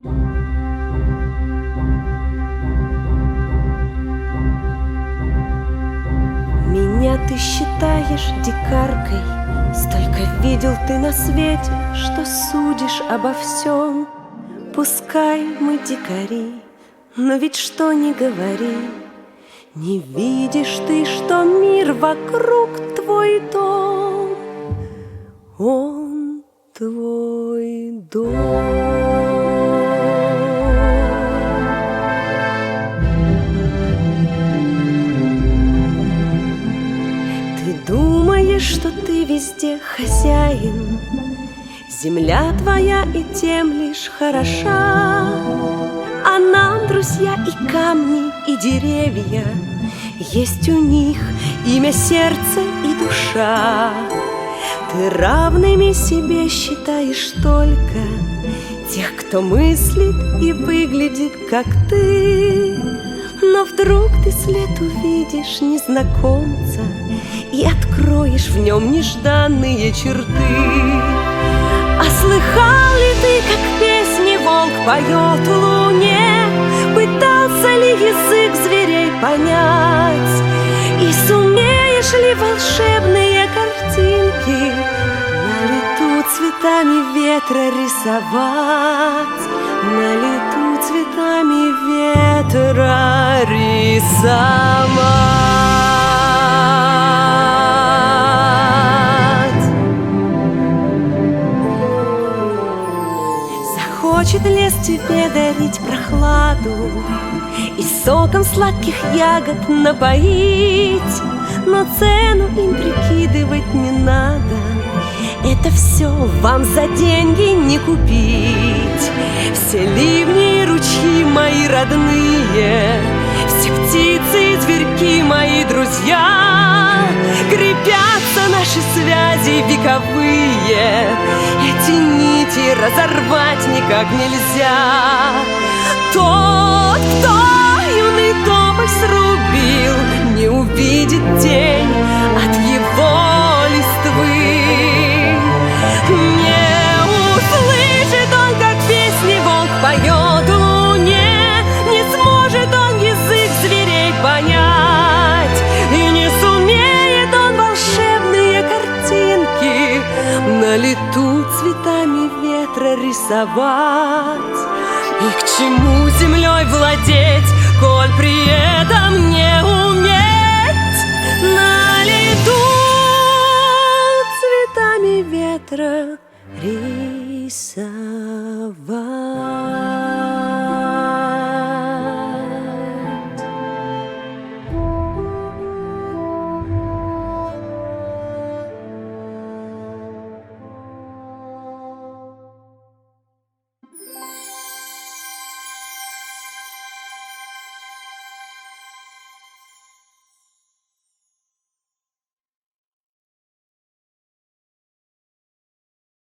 Меня ты считаешь дикаркой, столько видел ты на свете, что судишь обо всем. Пускай мы дикари, но ведь что ни говори, не видишь ты, что мир вокруг твой дом, он твой дом. Ты думаешь, что ты везде хозяин, земля твоя и тем лишь хороша, а нам друзья и камни, и деревья, есть у них имя, сердце и душа. Ты равными себе считаешь только тех, кто мыслит и выглядит, как ты. Но вдруг ты след увидишь незнакомца и откроешь в нем нежданные черты. А слыхал ли ты, как песни волк поет луне? Пытался ли язык зверей понять? И сумеешь ли волшебные картинки на лету цветами ветра рисовать? На лету цветами ветра рисовать. Захочет лес тебе дарить прохладу и соком сладких ягод напоить, но цену им прикидывать не надо, это все вам за деньги не купить. Все ливни и ручьи мои родные, все птицы и зверьки мои друзья, крепятся наши связи вековые, эти нити разорвать никак нельзя. Тот, кто юный тополь срубил, не увидит тень от его листвы. Не услышит он, как песни волк поет луне, не сможет он язык зверей понять, и не сумеет он волшебные картинки на лету цветами ветра рисовать. И к чему землей владеть, коль при этом не уметь на лету цветами ветра рисовать?